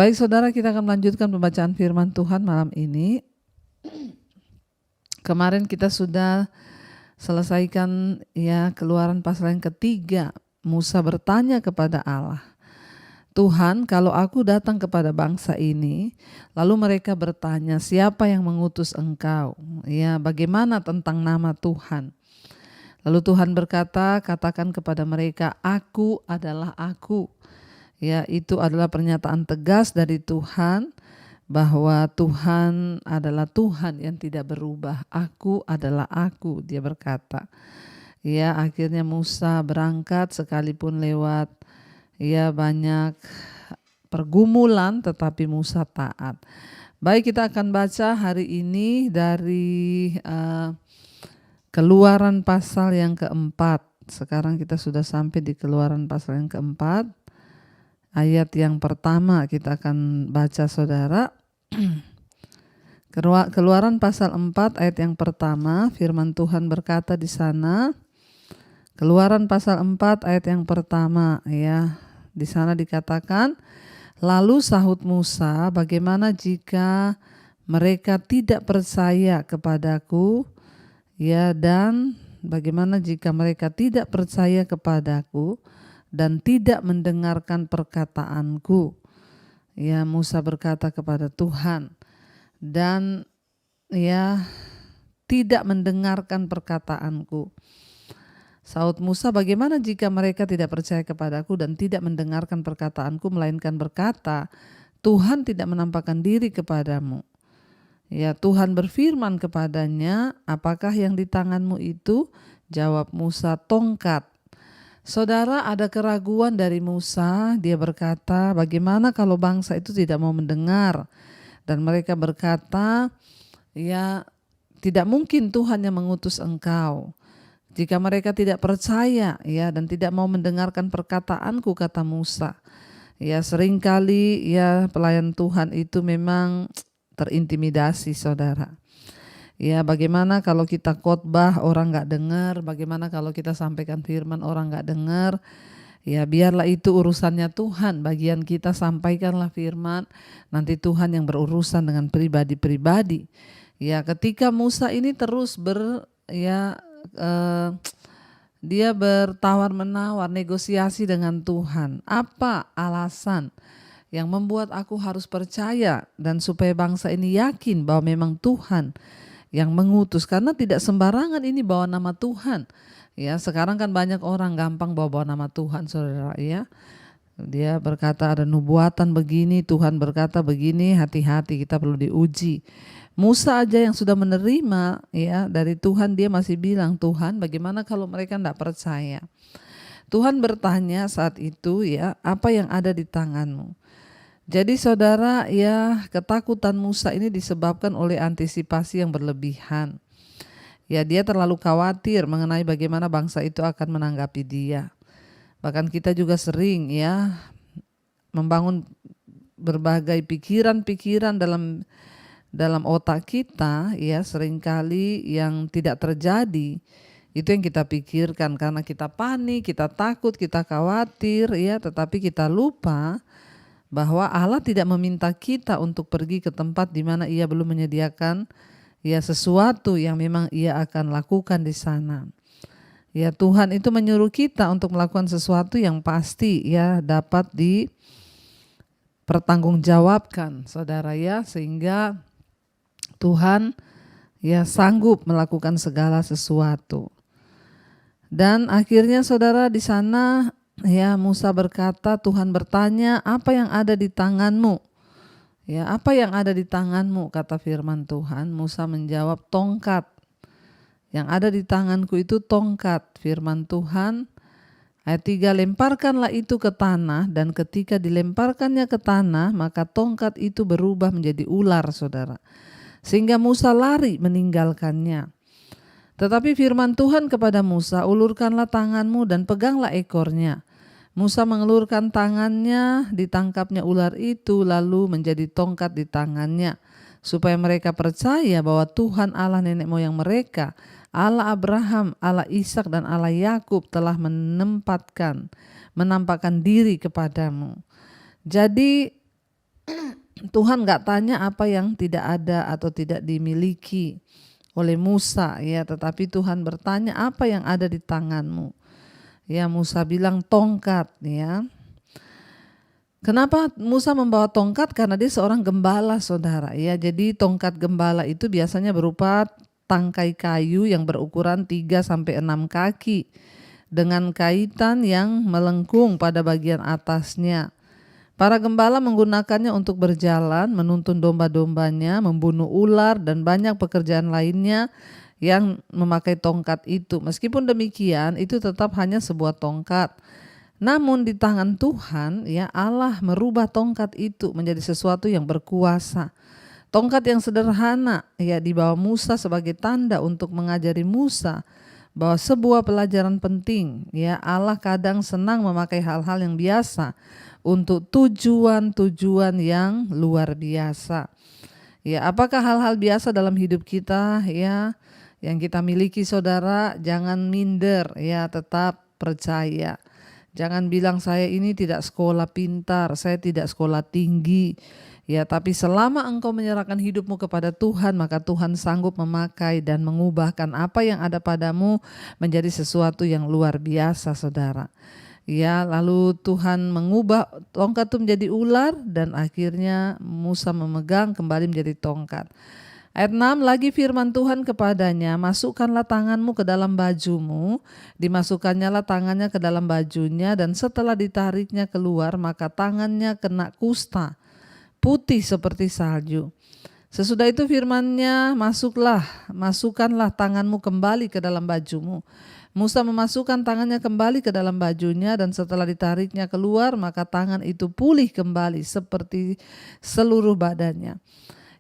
Baik saudara, kita akan melanjutkan pembacaan firman Tuhan malam ini. Kemarin kita sudah selesaikan ya Keluaran pasal yang ketiga. Musa bertanya kepada Allah, Tuhan, kalau aku datang kepada bangsa ini, lalu mereka bertanya, siapa yang mengutus engkau? Ya, bagaimana tentang nama Tuhan? Lalu Tuhan berkata, katakan kepada mereka, aku adalah aku. Ya, itu adalah pernyataan tegas dari Tuhan bahwa Tuhan adalah Tuhan yang tidak berubah. Aku adalah aku, dia berkata. Ya, akhirnya Musa berangkat sekalipun lewat ya banyak pergumulan, tetapi Musa taat. Baik, kita akan baca hari ini dari Keluaran pasal yang keempat. Sekarang kita sudah sampai di Keluaran pasal yang keempat. Ayat yang pertama kita akan baca saudara. Keluaran pasal 4 ayat yang pertama, firman Tuhan berkata di sana. Keluaran pasal 4 ayat yang pertama ya. Di sana dikatakan, lalu sahut Musa, bagaimana jika mereka tidak percaya kepadaku? Ya, dan bagaimana jika mereka tidak percaya kepadaku dan tidak mendengarkan perkataanku? Ya, Musa berkata kepada Tuhan dan ya tidak mendengarkan perkataanku. Sahut Musa, bagaimana jika mereka tidak percaya kepadaku dan tidak mendengarkan perkataanku, melainkan berkata, Tuhan tidak menampakkan diri kepadamu. Ya, Tuhan berfirman kepadanya, apakah yang di tanganmu itu? Jawab Musa, tongkat. Saudara, ada keraguan dari Musa. Dia berkata, bagaimana kalau bangsa itu tidak mau mendengar? Dan mereka berkata, ya tidak mungkin Tuhan yang mengutus engkau. Jika mereka tidak percaya ya dan tidak mau mendengarkan perkataanku, kata Musa. Ya, seringkali ya pelayan Tuhan itu memang terintimidasi saudara. Ya, bagaimana kalau kita khotbah orang gak dengar, bagaimana kalau kita sampaikan firman orang gak dengar. Ya, biarlah itu urusannya Tuhan, bagian kita sampaikanlah firman, nanti Tuhan yang berurusan dengan pribadi-pribadi. Ya, ketika Musa ini terus dia bertawar-menawar, negosiasi dengan Tuhan. Apa alasan yang membuat aku harus percaya dan supaya bangsa ini yakin bahwa memang Tuhan yang mengutus? Karena tidak sembarangan ini bawa nama Tuhan. Ya, sekarang kan banyak orang gampang bawa nama Tuhan, saudara ya. Dia berkata ada nubuatan begini, Tuhan berkata begini, hati-hati, kita perlu diuji. Musa aja yang sudah menerima ya dari Tuhan, dia masih bilang, Tuhan bagaimana kalau mereka tidak percaya? Tuhan bertanya saat itu ya, apa yang ada di tanganmu? Jadi saudara ya, ketakutan Musa ini disebabkan oleh antisipasi yang berlebihan. Ya, dia terlalu khawatir mengenai bagaimana bangsa itu akan menanggapi dia. Bahkan kita juga sering ya membangun berbagai pikiran-pikiran dalam otak kita ya, seringkali yang tidak terjadi. Itu yang kita pikirkan karena kita panik, kita takut, kita khawatir ya, tetapi kita lupa bahwa Allah tidak meminta kita untuk pergi ke tempat di mana Ia belum menyediakan ya sesuatu yang memang Ia akan lakukan di sana. Ya, Tuhan itu menyuruh kita untuk melakukan sesuatu yang pasti ya dapat dipertanggungjawabkan, saudara ya, sehingga Tuhan ya sanggup melakukan segala sesuatu. Dan akhirnya saudara di sana ya Musa berkata, Tuhan bertanya, apa yang ada di tanganmu? Ya, apa yang ada di tanganmu? Kata firman Tuhan. Musa menjawab, tongkat. Yang ada di tanganku itu tongkat. Firman Tuhan ayat 3, lemparkanlah itu ke tanah, dan ketika dilemparkannya ke tanah, maka tongkat itu berubah menjadi ular, saudara. Sehingga Musa lari meninggalkannya. Tetapi firman Tuhan kepada Musa, ulurkanlah tanganmu dan peganglah ekornya. Musa mengelurkan tangannya, ditangkapnya ular itu, lalu menjadi tongkat di tangannya. Supaya mereka percaya bahwa Tuhan Allah nenek moyang mereka, Allah Abraham, Allah Ishak dan Allah Yakub telah menampakkan diri kepadamu. Jadi Tuhan nggak tanya apa yang tidak ada atau tidak dimiliki oleh Musa, ya, tetapi Tuhan bertanya apa yang ada di tanganmu. Ya, Musa bilang tongkat, ya. Kenapa Musa membawa tongkat? Karena dia seorang gembala, saudara. Ya, jadi tongkat gembala itu biasanya berupa tangkai kayu yang berukuran 3-6 kaki dengan kaitan yang melengkung pada bagian atasnya. Para gembala menggunakannya untuk berjalan, menuntun domba-dombanya, membunuh ular, dan banyak pekerjaan lainnya yang memakai tongkat itu. Meskipun demikian, itu tetap hanya sebuah tongkat. Namun di tangan Tuhan, ya, Allah merubah tongkat itu menjadi sesuatu yang berkuasa. Tongkat yang sederhana, ya, dibawa Musa sebagai tanda untuk mengajari Musa bahwa sebuah pelajaran penting, ya, Allah kadang senang memakai hal-hal yang biasa untuk tujuan-tujuan yang luar biasa. Ya, apakah hal-hal biasa dalam hidup kita, ya, yang kita miliki, saudara? Jangan minder, ya, tetap percaya. Jangan bilang saya ini tidak sekolah pintar, saya tidak sekolah tinggi. Ya, tapi selama engkau menyerahkan hidupmu kepada Tuhan, maka Tuhan sanggup memakai dan mengubahkan apa yang ada padamu menjadi sesuatu yang luar biasa, saudara. Ya, lalu Tuhan mengubah tongkat itu menjadi ular dan akhirnya Musa memegang kembali menjadi tongkat. Ayat 6, lagi firman Tuhan kepadanya, masukkanlah tanganmu ke dalam bajumu, dimasukkannya tangannya ke dalam bajunya, dan setelah ditariknya keluar, maka tangannya kena kusta, putih seperti salju. Sesudah itu firman-Nya, masukkanlah tanganmu kembali ke dalam bajumu. Musa memasukkan tangannya kembali ke dalam bajunya, dan setelah ditariknya keluar, maka tangan itu pulih kembali seperti seluruh badannya.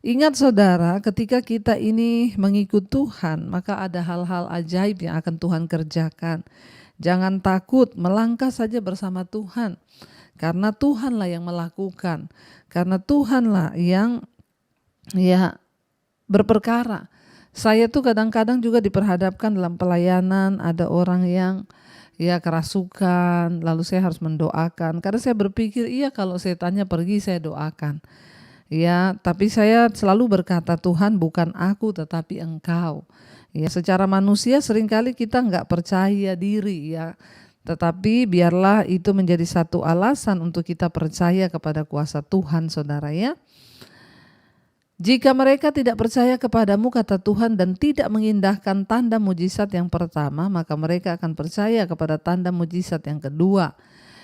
Ingat, saudara, ketika kita ini mengikut Tuhan, maka ada hal-hal ajaib yang akan Tuhan kerjakan. Jangan takut, melangkah saja bersama Tuhan. Karena Tuhanlah yang melakukan. Karena Tuhanlah yang, ya, berperkara. Saya tuh kadang-kadang juga diperhadapkan dalam pelayanan, ada orang yang, ya, kerasukan, lalu saya harus mendoakan. Karena saya berpikir, iya, kalau setannya pergi saya doakan. Ya, tapi saya selalu berkata, Tuhan, bukan aku tetapi Engkau. Ya, secara manusia seringkali kita nggak percaya diri, ya. Tetapi biarlah itu menjadi satu alasan untuk kita percaya kepada kuasa Tuhan, saudara, ya. Jika mereka tidak percaya kepadamu, kata Tuhan, dan tidak mengindahkan tanda mujizat yang pertama, maka mereka akan percaya kepada tanda mujizat yang kedua.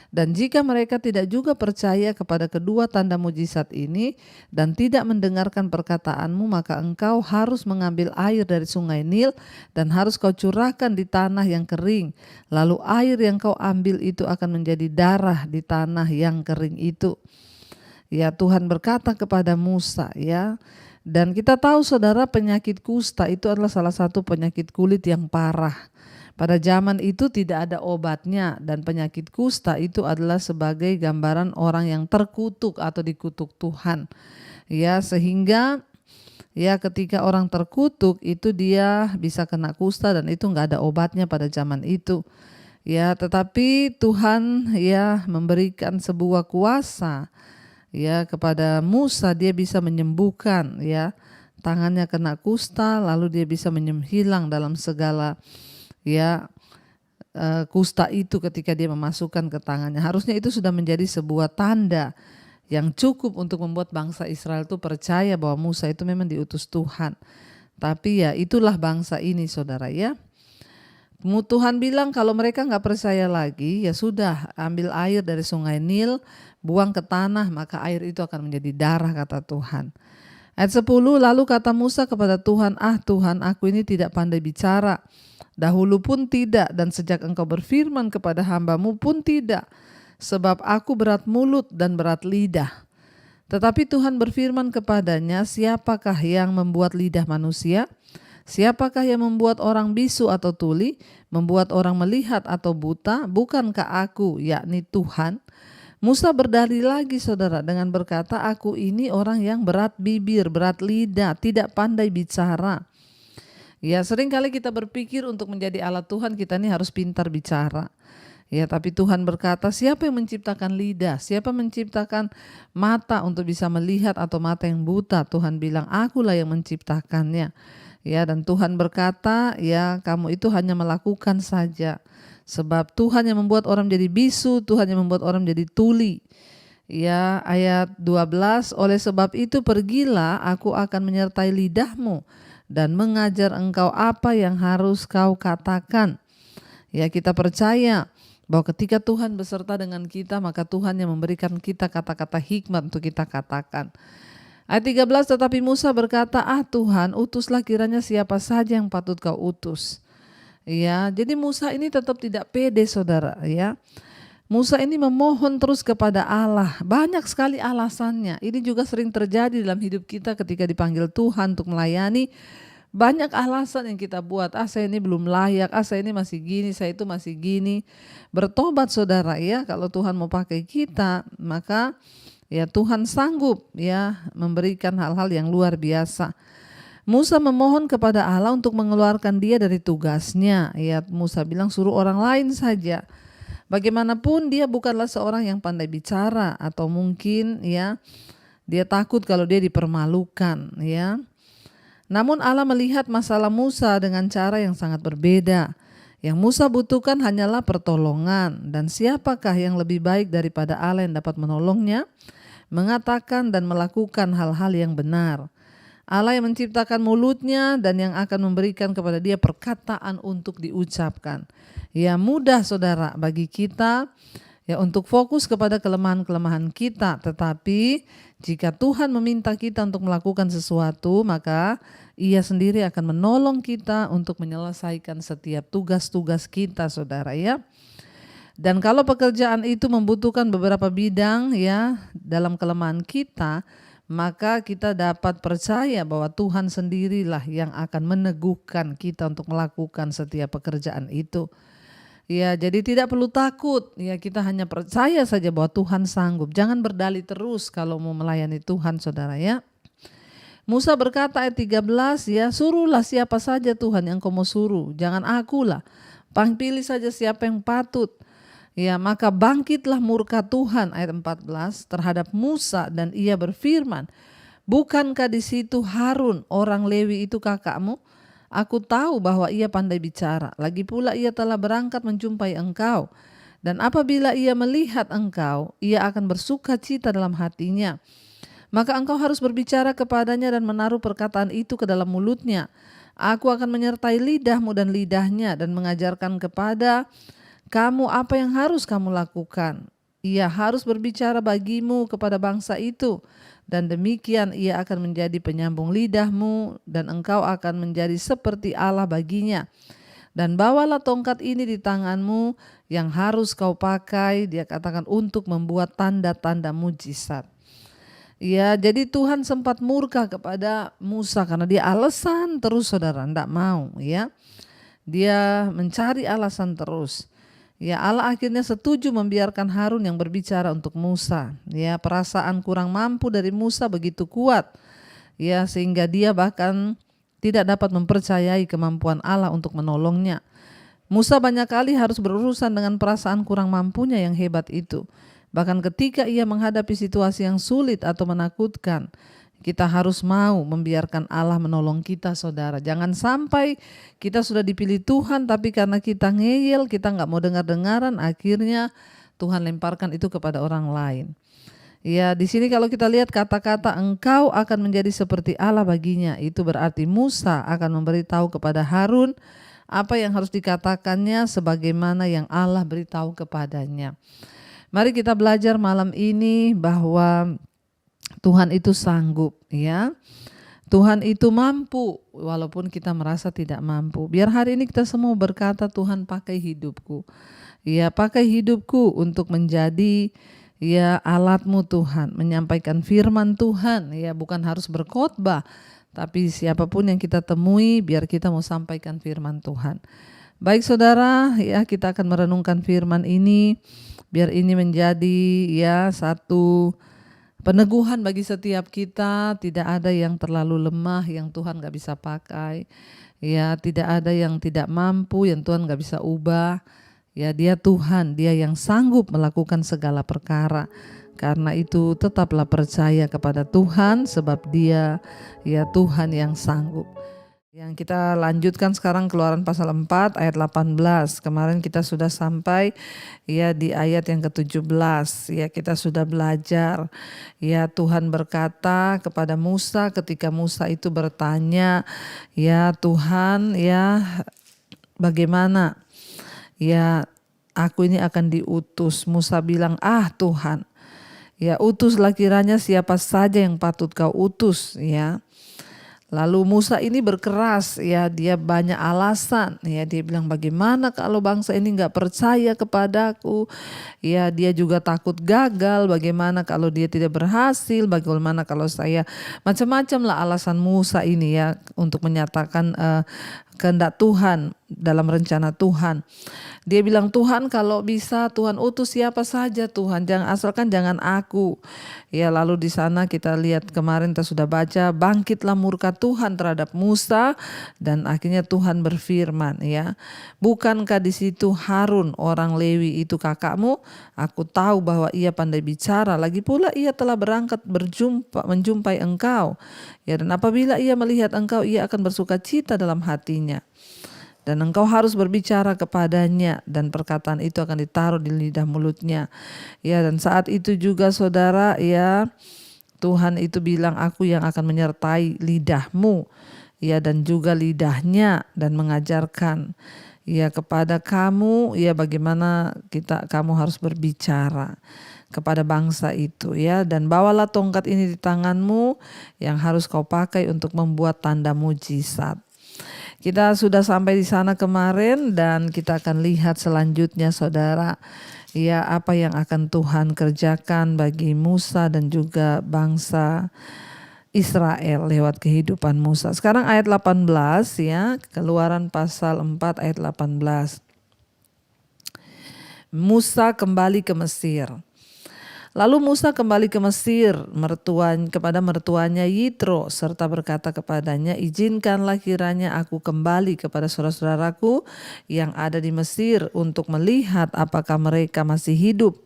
Dan jika mereka tidak juga percaya kepada kedua tanda mujizat ini dan tidak mendengarkan perkataanmu, maka engkau harus mengambil air dari sungai Nil dan harus kau curahkan di tanah yang kering. Lalu air yang kau ambil itu akan menjadi darah di tanah yang kering itu. Ya, Tuhan berkata kepada Musa, ya. Dan kita tahu, saudara, penyakit kusta itu adalah salah satu penyakit kulit yang parah. Pada zaman itu tidak ada obatnya, dan penyakit kusta itu adalah sebagai gambaran orang yang terkutuk atau dikutuk Tuhan. Ya, sehingga, ya, ketika orang terkutuk itu dia bisa kena kusta dan itu nggak ada obatnya pada zaman itu. Ya, tetapi Tuhan, ya, memberikan sebuah kuasa, ya, kepada Musa. Dia bisa menyembuhkan, ya, tangannya kena kusta, lalu dia bisa hilang dalam segala, ya, kusta itu ketika dia memasukkan ke tangannya. Harusnya itu sudah menjadi sebuah tanda yang cukup untuk membuat bangsa Israel itu percaya bahwa Musa itu memang diutus Tuhan. Tapi ya, itulah bangsa ini, saudara, ya. Tuhan bilang kalau mereka nggak percaya lagi, ya sudah, ambil air dari sungai Nil, buang ke tanah, maka air itu akan menjadi darah, kata Tuhan. Ayat 10, lalu kata Musa kepada Tuhan, Tuhan, aku ini tidak pandai bicara. Dahulu pun tidak, dan sejak engkau berfirman kepada hambamu pun tidak. Sebab aku berat mulut dan berat lidah. Tetapi Tuhan berfirman kepadanya, siapakah yang membuat lidah manusia? Siapakah yang membuat orang bisu atau tuli? Membuat orang melihat atau buta? Bukankah aku, yakni Tuhan? Musa berdalih lagi, saudara, dengan berkata, aku ini orang yang berat bibir, berat lidah, tidak pandai bicara. Ya, seringkali kita berpikir untuk menjadi alat Tuhan kita ini harus pintar bicara. Ya, tapi Tuhan berkata, siapa yang menciptakan lidah? Siapa menciptakan mata untuk bisa melihat atau mata yang buta? Tuhan bilang, akulah yang menciptakannya. Ya, dan Tuhan berkata, ya kamu itu hanya melakukan saja. Sebab Tuhan yang membuat orang jadi bisu, Tuhan yang membuat orang jadi tuli. Ya, ayat 12, oleh sebab itu pergilah, aku akan menyertai lidahmu dan mengajar engkau apa yang harus kau katakan. Ya, kita percaya bahwa ketika Tuhan beserta dengan kita, maka Tuhan yang memberikan kita kata-kata hikmat untuk kita katakan. Ayat 13, tetapi Musa berkata, Tuhan, utuslah kiranya siapa saja yang patut kau utus. Ya, jadi Musa ini tetap tidak pede, saudara. Ya, Musa ini memohon terus kepada Allah. Banyak sekali alasannya. Ini juga sering terjadi dalam hidup kita ketika dipanggil Tuhan untuk melayani. Banyak alasan yang kita buat. Saya ini belum layak, saya ini masih gini, saya itu masih gini. Bertobat, saudara, ya. Kalau Tuhan mau pakai kita, maka ya Tuhan sanggup ya memberikan hal-hal yang luar biasa. Musa memohon kepada Allah untuk mengeluarkan dia dari tugasnya. Ya, Musa bilang suruh orang lain saja. Bagaimanapun dia bukanlah seorang yang pandai bicara, atau mungkin ya dia takut kalau dia dipermalukan, ya. Namun Allah melihat masalah Musa dengan cara yang sangat berbeda. Yang Musa butuhkan hanyalah pertolongan, dan siapakah yang lebih baik daripada Allah yang dapat menolongnya, mengatakan dan melakukan hal-hal yang benar. Allah yang menciptakan mulutnya dan yang akan memberikan kepada dia perkataan untuk diucapkan. Ya, mudah, saudara, bagi kita ya untuk fokus kepada kelemahan-kelemahan kita, tetapi jika Tuhan meminta kita untuk melakukan sesuatu, maka Ia sendiri akan menolong kita untuk menyelesaikan setiap tugas-tugas kita, saudara, ya. Dan kalau pekerjaan itu membutuhkan beberapa bidang ya dalam kelemahan kita, maka kita dapat percaya bahwa Tuhan sendirilah yang akan meneguhkan kita untuk melakukan setiap pekerjaan itu. Ya, jadi tidak perlu takut. Ya, kita hanya percaya saja bahwa Tuhan sanggup. Jangan berdalih terus kalau mau melayani Tuhan, saudara, ya. Musa berkata ayat 13, ya, suruhlah siapa saja Tuhan yang kau mau suruh, jangan akulah. Pilih saja siapa yang patut. Ya, maka bangkitlah murka Tuhan ayat 14 terhadap Musa dan ia berfirman, bukankah di situ Harun orang Lewi itu kakakmu? Aku tahu bahwa ia pandai bicara, lagi pula ia telah berangkat menjumpai engkau. Dan apabila ia melihat engkau, ia akan bersuka cita dalam hatinya. Maka engkau harus berbicara kepadanya dan menaruh perkataan itu ke dalam mulutnya. Aku akan menyertai lidahmu dan lidahnya dan mengajarkan kepada kamu apa yang harus kamu lakukan. Ia harus berbicara bagimu kepada bangsa itu, dan demikian ia akan menjadi penyambung lidahmu, dan engkau akan menjadi seperti Allah baginya. Dan bawalah tongkat ini di tanganmu yang harus kau pakai, dia katakan, untuk membuat tanda-tanda mujizat. Ya, jadi Tuhan sempat murka kepada Musa karena dia alasan terus, saudara, enggak mau, ya. Dia mencari alasan terus. Ya, Allah akhirnya setuju membiarkan Harun yang berbicara untuk Musa. Ya, perasaan kurang mampu dari Musa begitu kuat. Ya, sehingga dia bahkan tidak dapat mempercayai kemampuan Allah untuk menolongnya. Musa banyak kali harus berurusan dengan perasaan kurang mampunya yang hebat itu. Bahkan ketika ia menghadapi situasi yang sulit atau menakutkan, kita harus mau membiarkan Allah menolong kita, saudara. Jangan sampai kita sudah dipilih Tuhan, tapi karena kita ngeyel, kita nggak mau dengar-dengaran, akhirnya Tuhan lemparkan itu kepada orang lain. Ya, di sini kalau kita lihat kata-kata engkau akan menjadi seperti Allah baginya, itu berarti Musa akan memberitahu kepada Harun apa yang harus dikatakannya sebagaimana yang Allah beritahu kepadanya. Mari kita belajar malam ini bahwa Tuhan itu sanggup, ya. Tuhan itu mampu walaupun kita merasa tidak mampu. Biar hari ini kita semua berkata, Tuhan pakai hidupku. Ya, pakai hidupku untuk menjadi ya alatmu Tuhan, menyampaikan firman Tuhan, ya, bukan harus berkhotbah, tapi siapapun yang kita temui biar kita mau sampaikan firman Tuhan. Baik, saudara, ya, kita akan merenungkan firman ini. Biar ini menjadi ya satu peneguhan bagi setiap kita. Tidak ada yang terlalu lemah yang Tuhan gak bisa pakai. Ya, tidak ada yang tidak mampu yang Tuhan gak bisa ubah. Ya, dia Tuhan, dia yang sanggup melakukan segala perkara. Karena itu tetaplah percaya kepada Tuhan, sebab dia ya Tuhan yang sanggup. Yang kita lanjutkan sekarang Keluaran pasal 4 ayat 18. Kemarin kita sudah sampai ya di ayat yang ke-17. Ya, kita sudah belajar. Ya, Tuhan berkata kepada Musa ketika Musa itu bertanya, ya Tuhan, ya bagaimana? Ya, aku ini akan diutus. Musa bilang, Tuhan, ya utuslah kiranya siapa saja yang patut kau utus, ya. Lalu Musa ini berkeras, ya dia banyak alasan, ya dia bilang bagaimana kalau bangsa ini nggak percaya kepadaku, ya dia juga takut gagal, bagaimana kalau dia tidak berhasil, bagaimana kalau saya, macam-macam lah alasan Musa ini ya untuk menyatakan kehendak Tuhan dalam rencana Tuhan. Dia bilang, Tuhan kalau bisa Tuhan utus siapa saja Tuhan, asalkan jangan aku. Ya, lalu di sana kita lihat kemarin kita sudah baca, bangkitlah murka Tuhan terhadap Musa dan akhirnya Tuhan berfirman, ya, bukankah di situ Harun orang Lewi itu kakakmu? Aku tahu bahwa ia pandai bicara, lagi pula ia telah berangkat menjumpai engkau. Ya, dan apabila ia melihat engkau, ia akan bersuka cita dalam hatinya. Dan engkau harus berbicara kepadanya dan perkataan itu akan ditaruh di lidah mulutnya. Ya, dan saat itu juga saudara, ya Tuhan itu bilang, aku yang akan menyertai lidahmu, ya, dan juga lidahnya, dan mengajarkan ya kepada kamu, ya bagaimana kamu harus berbicara kepada bangsa itu, ya. Dan bawalah tongkat ini di tanganmu yang harus kau pakai untuk membuat tanda mujizat. Kita sudah sampai di sana kemarin dan kita akan lihat selanjutnya saudara, ya apa yang akan Tuhan kerjakan bagi Musa dan juga bangsa Israel lewat kehidupan Musa. Sekarang ayat 18 ya, Keluaran pasal 4 ayat 18. Musa kembali ke Mesir. Lalu Musa kembali ke Mesir kepada mertuanya Yitro serta berkata kepadanya, izinkanlah kiranya aku kembali kepada saudara-saudaraku yang ada di Mesir untuk melihat apakah mereka masih hidup.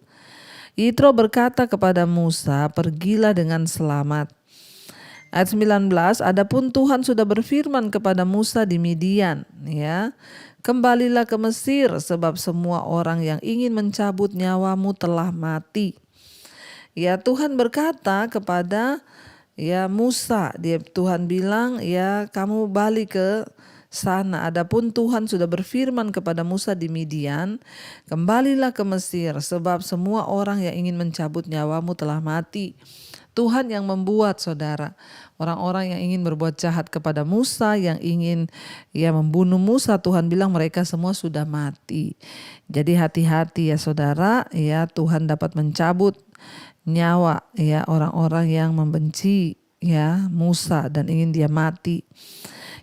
Yitro berkata kepada Musa, pergilah dengan selamat. Ayat 19, adapun Tuhan sudah berfirman kepada Musa di Midian, ya, kembalilah ke Mesir sebab semua orang yang ingin mencabut nyawamu telah mati. Ya, Tuhan berkata kepada ya Musa, Tuhan bilang, ya kamu balik ke sana. Adapun Tuhan sudah berfirman kepada Musa di Midian, kembalilah ke Mesir sebab semua orang yang ingin mencabut nyawamu telah mati. Tuhan yang membuat saudara, orang-orang yang ingin berbuat jahat kepada Musa, yang ingin ya membunuh Musa, Tuhan bilang mereka semua sudah mati. Jadi hati-hati ya saudara, ya Tuhan dapat mencabut nyawa ya orang-orang yang membenci ya Musa dan ingin dia mati.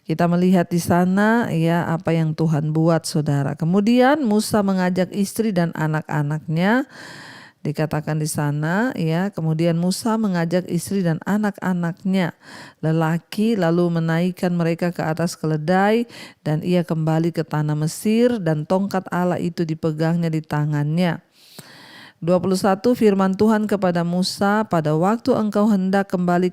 Kita melihat di sana ya apa yang Tuhan buat saudara. Kemudian Musa mengajak istri dan anak-anaknya, dikatakan di sana ya, kemudian Musa mengajak istri dan anak-anaknya lelaki lalu menaikkan mereka ke atas keledai dan ia kembali ke tanah Mesir dan tongkat Allah itu dipegangnya di tangannya. 21 firman Tuhan kepada Musa, pada waktu engkau hendak kembali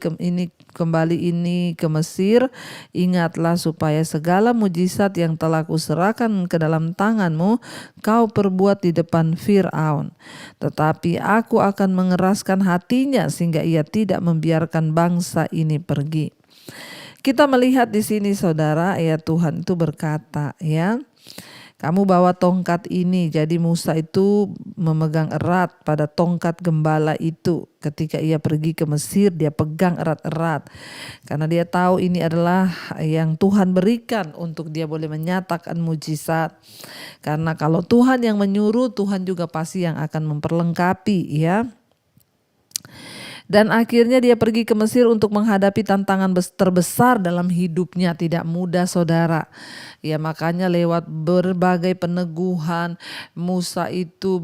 ini ke Mesir, ingatlah supaya segala mujizat yang telah kuserahkan ke dalam tanganmu kau perbuat di depan Fir'aun. Tetapi aku akan mengeraskan hatinya sehingga ia tidak membiarkan bangsa ini pergi. Kita melihat di sini saudara, ya Tuhan itu berkata ya, kamu bawa tongkat ini. Jadi Musa itu memegang erat pada tongkat gembala itu. Ketika ia pergi ke Mesir, dia pegang erat-erat. Karena dia tahu ini adalah yang Tuhan berikan untuk dia boleh menyatakan mujizat. Karena kalau Tuhan yang menyuruh, Tuhan juga pasti yang akan memperlengkapi ya. Dan akhirnya dia pergi ke Mesir untuk menghadapi tantangan terbesar dalam hidupnya. Tidak mudah saudara. Ya makanya lewat berbagai peneguhan Musa itu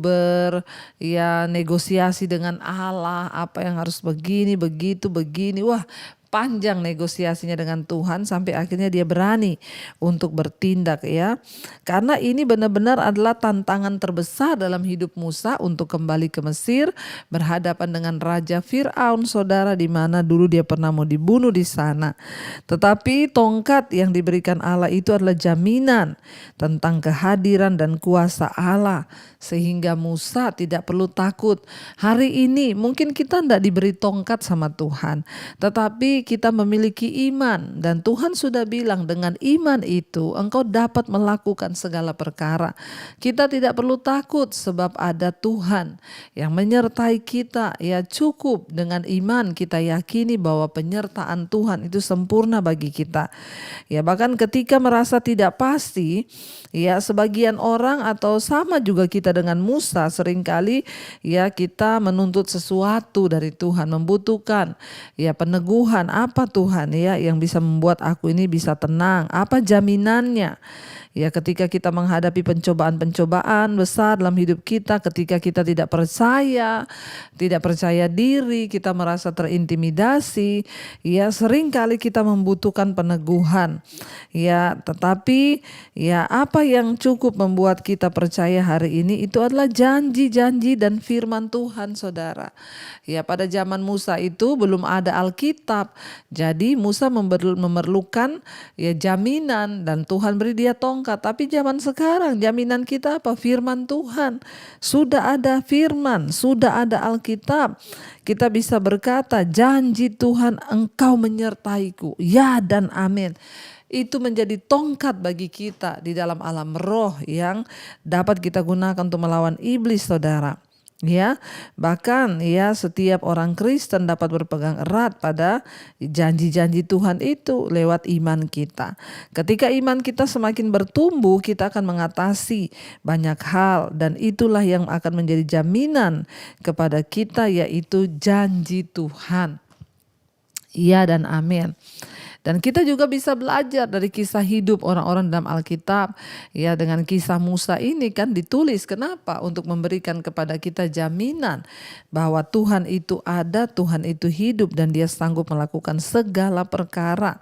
negosiasi dengan Allah. Apa yang harus begini, begitu, begini. Wah, panjang negosiasinya dengan Tuhan sampai akhirnya dia berani untuk bertindak ya. Karena ini benar-benar adalah tantangan terbesar dalam hidup Musa untuk kembali ke Mesir berhadapan dengan Raja Fir'aun, saudara, di mana dulu dia pernah mau dibunuh di sana. Tetapi tongkat yang diberikan Allah itu adalah jaminan tentang kehadiran dan kuasa Allah, sehingga Musa tidak perlu takut. Hari ini mungkin kita tidak diberi tongkat sama Tuhan, tetapi kita memiliki iman, dan Tuhan sudah bilang dengan iman itu engkau dapat melakukan segala perkara. Kita tidak perlu takut sebab ada Tuhan yang menyertai kita. Ya, cukup dengan iman kita yakini bahwa penyertaan Tuhan itu sempurna bagi kita. Ya, bahkan ketika merasa tidak pasti, ya sebagian orang atau sama juga kita dengan Musa, seringkali ya kita menuntut sesuatu dari Tuhan, membutuhkan ya peneguhan. Apa Tuhan ya yang bisa membuat aku ini bisa tenang? Apa jaminannya? Ya, ketika kita menghadapi pencobaan-pencobaan besar dalam hidup kita, ketika kita tidak percaya diri, kita merasa terintimidasi, ya seringkali kita membutuhkan peneguhan. Ya, tetapi ya apa yang cukup membuat kita percaya hari ini itu adalah janji-janji dan firman Tuhan, saudara. Ya, pada zaman Musa itu belum ada Alkitab. Jadi Musa memerlukan ya jaminan, dan Tuhan beri dia tongkat. Tapi zaman sekarang jaminan kita apa? Firman Tuhan. Sudah ada firman, sudah ada Alkitab. Kita bisa berkata, janji Tuhan engkau menyertaiku. Ya dan amin. Itu menjadi tongkat bagi kita di dalam alam roh yang dapat kita gunakan untuk melawan iblis, saudara. Ya, bahkan ya setiap orang Kristen dapat berpegang erat pada janji-janji Tuhan itu lewat iman kita. Ketika iman kita semakin bertumbuh, kita akan mengatasi banyak hal, dan itulah yang akan menjadi jaminan kepada kita, yaitu janji Tuhan. Iya dan amin. Dan kita juga bisa belajar dari kisah hidup orang-orang dalam Alkitab. Ya, dengan kisah Musa ini kan ditulis. Kenapa? Untuk memberikan kepada kita jaminan bahwa Tuhan itu ada, Tuhan itu hidup, dan dia sanggup melakukan segala perkara.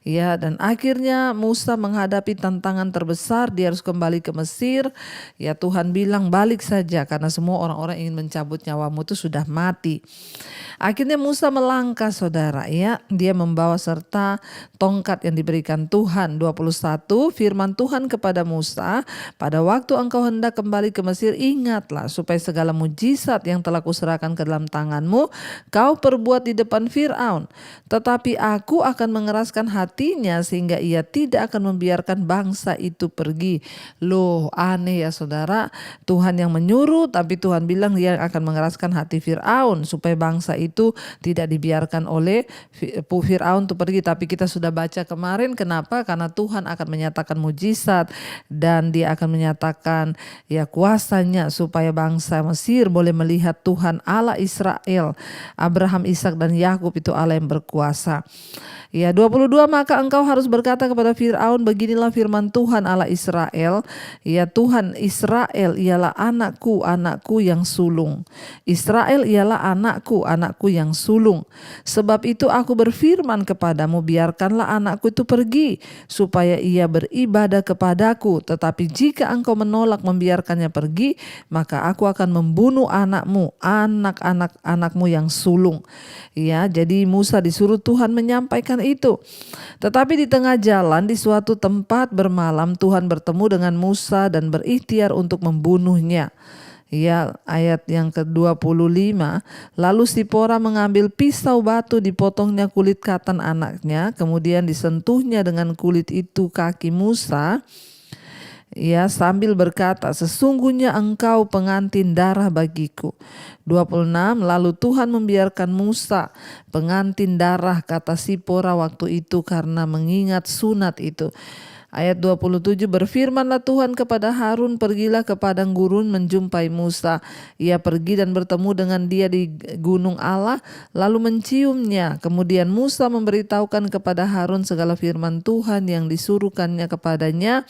Ya, dan akhirnya Musa menghadapi tantangan terbesar. Dia harus kembali ke Mesir. Ya, Tuhan bilang balik saja karena semua orang-orang ingin mencabut nyawamu itu sudah mati. Akhirnya Musa melangkah, saudara, ya. Dia membawa serta tongkat yang diberikan Tuhan. 21, firman Tuhan kepada Musa, pada waktu engkau hendak kembali ke Mesir, ingatlah supaya segala mujizat yang telah kuserahkan ke dalam tanganmu kau perbuat di depan Fir'aun. Tetapi aku akan mengeraskan hatinya sehingga ia tidak akan membiarkan bangsa itu pergi. Loh, aneh ya saudara. Tuhan yang menyuruh, tapi Tuhan bilang dia akan mengeraskan hati Fir'aun supaya bangsa itu tidak dibiarkan oleh Fir'aun untuk pergi. Tapi kita sudah baca kemarin, kenapa? Karena Tuhan akan menyatakan mujizat, dan dia akan menyatakan ya kuasanya supaya bangsa Mesir boleh melihat Tuhan Allah Israel, Abraham, Ishak dan Yakub itu Allah yang berkuasa. Ya, 22, maka engkau harus berkata kepada Fir'aun, beginilah firman Tuhan Allah Israel, ya Tuhan Israel ialah anakku, anakku yang sulung. Israel ialah anakku, anakku yang sulung. Sebab itu aku berfirman kepadamu, biarkanlah anakku itu pergi, supaya ia beribadah kepadaku. Tetapi jika engkau menolak membiarkannya pergi, maka aku akan membunuh anakmu, anak-anakmu yang sulung. Ya, jadi Musa disuruh Tuhan menyampaikan itu. Tetapi di tengah jalan di suatu tempat bermalam, Tuhan bertemu dengan Musa dan berikhtiar untuk membunuhnya. Ya, ayat yang ke-25, lalu Sipora mengambil pisau batu, dipotongnya kulit katan anaknya, kemudian disentuhnya dengan kulit itu kaki Musa. Ya, sambil berkata, sesungguhnya engkau pengantin darah bagiku. 26, lalu Tuhan membiarkan Musa pengantin darah, kata Sipora waktu itu, karena mengingat sunat itu. Ayat 27, berfirmanlah Tuhan kepada Harun, pergilah ke padang gurun menjumpai Musa. Ia pergi dan bertemu dengan dia di gunung Allah, lalu menciumnya. Kemudian Musa memberitahukan kepada Harun segala firman Tuhan yang disuruhkannya kepadanya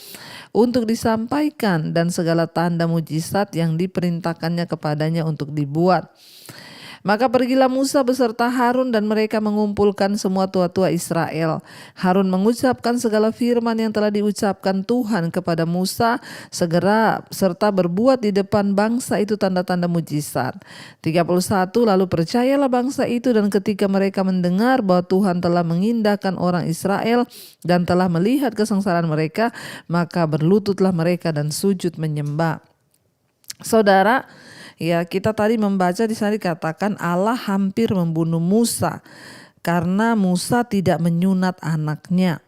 untuk disampaikan, dan segala tanda mujizat yang diperintahkannya kepadanya untuk dibuat. Maka pergilah Musa beserta Harun dan mereka mengumpulkan semua tua-tua Israel. Harun mengucapkan segala firman yang telah diucapkan Tuhan kepada Musa segera serta berbuat di depan bangsa itu tanda-tanda mujizat. 31 Lalu percayalah bangsa itu, dan ketika mereka mendengar bahwa Tuhan telah mengindahkan orang Israel dan telah melihat kesengsaraan mereka, maka berlututlah mereka dan sujud menyembah. Saudara, ya kita tadi membaca di sana dikatakan Allah hampir membunuh Musa karena Musa tidak menyunat anaknya.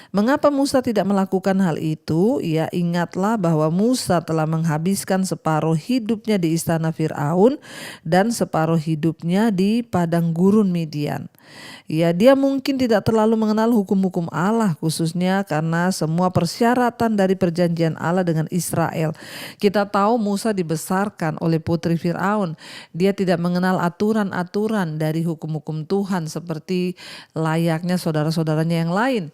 Mengapa Musa tidak melakukan hal itu? Ya, ingatlah bahwa Musa telah menghabiskan separuh hidupnya di istana Firaun dan separuh hidupnya di padang gurun Midian. Ya, dia mungkin tidak terlalu mengenal hukum-hukum Allah, khususnya karena semua persyaratan dari perjanjian Allah dengan Israel. Kita tahu Musa dibesarkan oleh putri Firaun. Dia tidak mengenal aturan-aturan dari hukum-hukum Tuhan seperti layaknya saudara-saudaranya yang lain.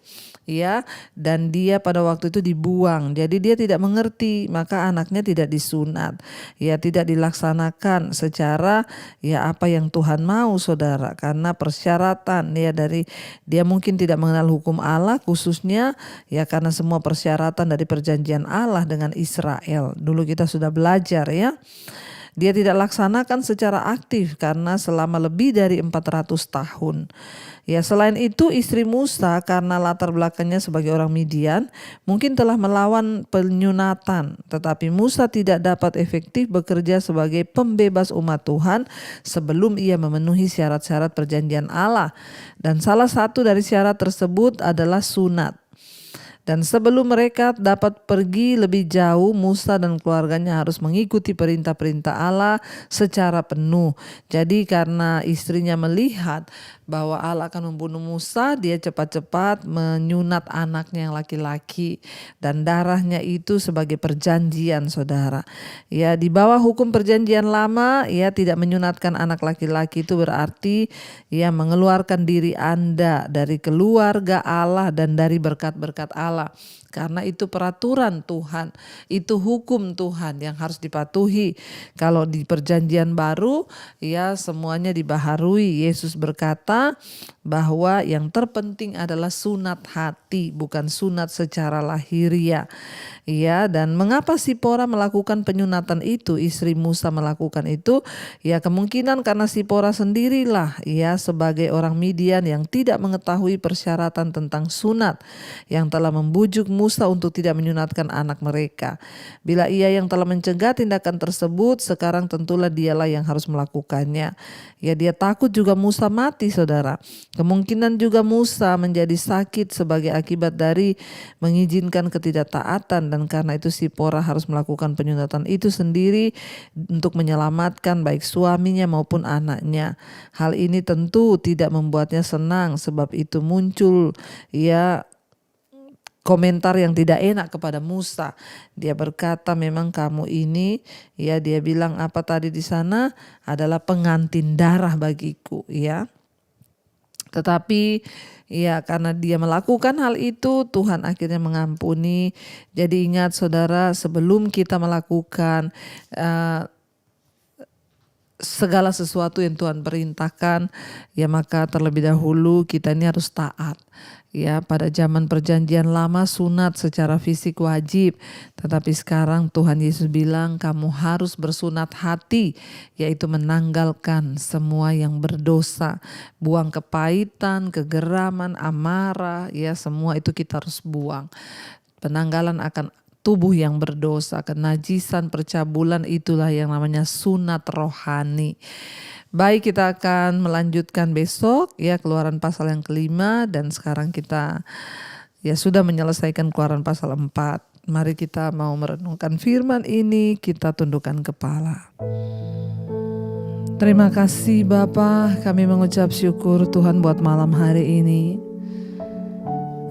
Ya, dan dia pada waktu itu dibuang. Jadi dia tidak mengerti, maka anaknya tidak disunat. Ya, tidak dilaksanakan secara ya apa yang Tuhan mau, saudara, karena persyaratan ya dari dia mungkin tidak mengenal hukum Allah, khususnya ya karena semua persyaratan dari perjanjian Allah dengan Israel. Dulu kita sudah belajar ya. Dia tidak laksanakan secara aktif karena selama lebih dari 400 tahun. Ya, selain itu istri Musa karena latar belakangnya sebagai orang Midian mungkin telah melawan penyunatan, tetapi Musa tidak dapat efektif bekerja sebagai pembebas umat Tuhan sebelum ia memenuhi syarat-syarat perjanjian Allah. Dan salah satu dari syarat tersebut adalah sunat. Dan sebelum mereka dapat pergi lebih jauh, Musa dan keluarganya harus mengikuti perintah-perintah Allah secara penuh. Jadi karena istrinya melihat bahwa Allah akan membunuh Musa, dia cepat-cepat menyunat anaknya yang laki-laki. Dan darahnya itu sebagai perjanjian, saudara. Ya, di bawah hukum perjanjian lama, ya tidak menyunatkan anak laki-laki itu berarti ya mengeluarkan diri Anda dari keluarga Allah dan dari berkat-berkat Allah. Karena itu peraturan Tuhan, itu hukum Tuhan yang harus dipatuhi. Kalau di perjanjian baru ya semuanya dibaharui. Yesus berkata bahwa yang terpenting adalah sunat hati, bukan sunat secara lahiriah. Ya, dan mengapa Sipora melakukan penyunatan itu, istri Musa melakukan itu? Ya, kemungkinan karena Sipora sendirilah ya sebagai orang Midian yang tidak mengetahui persyaratan tentang sunat, yang telah membujuk Musa untuk tidak menyunatkan anak mereka. Bila ia yang telah mencegah tindakan tersebut, sekarang tentulah dialah yang harus melakukannya. Ya, dia takut juga Musa mati, saudara. Kemungkinan juga Musa menjadi sakit sebagai akibat dari mengizinkan ketidaktaatan, dan karena itu Sipora harus melakukan penyunatan itu sendiri untuk menyelamatkan baik suaminya maupun anaknya. Hal ini tentu tidak membuatnya senang, sebab itu muncul ya komentar yang tidak enak kepada Musa. Dia berkata, memang kamu ini, ya dia bilang apa tadi di sana, adalah pengantin darah bagiku, ya. Tetapi ya karena dia melakukan hal itu, Tuhan akhirnya mengampuni. Jadi ingat saudara, sebelum kita melakukan segala sesuatu yang Tuhan perintahkan, ya maka terlebih dahulu kita ini harus taat. Ya, pada zaman perjanjian lama sunat secara fisik wajib, tetapi sekarang Tuhan Yesus bilang kamu harus bersunat hati, yaitu menanggalkan semua yang berdosa, buang kepahitan, kegeraman, amarah, ya semua itu kita harus buang. Penanggalan akan tubuh yang berdosa, kenajisan, percabulan, itulah yang namanya sunat rohani. Baik, kita akan melanjutkan besok ya Keluaran pasal yang kelima, dan sekarang kita ya sudah menyelesaikan Keluaran pasal 4. Mari kita mau merenungkan firman ini, kita tundukkan kepala. Terima kasih Bapa, kami mengucap syukur Tuhan buat malam hari ini.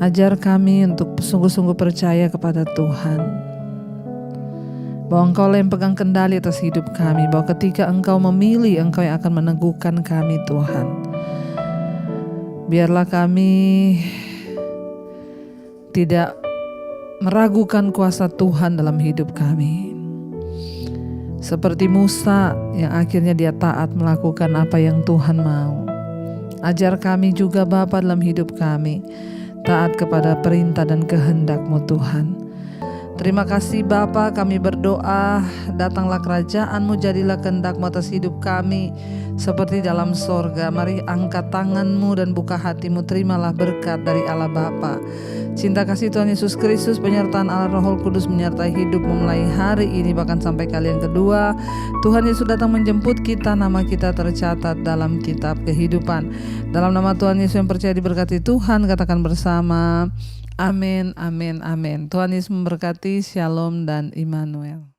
Ajar kami untuk sungguh-sungguh percaya kepada Tuhan, bahwa Engkau yang pegang kendali atas hidup kami, bahwa ketika Engkau memilih, Engkau yang akan meneguhkan kami Tuhan. Biarlah kami tidak meragukan kuasa Tuhan dalam hidup kami. Seperti Musa yang akhirnya dia taat melakukan apa yang Tuhan mau. Ajar kami juga Bapa dalam hidup kami, taat kepada perintah dan kehendak-Mu Tuhan. Terima kasih Bapa, kami berdoa, datanglah kerajaan-Mu, jadilah kehendak-Mu atas hidup kami seperti dalam sorga. Mari angkat tangan-Mu dan buka hati-Mu, terimalah berkat dari Allah Bapa. Cinta kasih Tuhan Yesus Kristus, penyertaan Allah Roh Kudus menyertai hidup mulai hari ini bahkan sampai kali yang kedua. Tuhan Yesus datang menjemput kita, nama kita tercatat dalam kitab kehidupan. Dalam nama Tuhan Yesus yang percaya diberkati Tuhan, katakan bersama, amin, amin, amin. Tuhan Yesus memberkati, shalom dan Immanuel.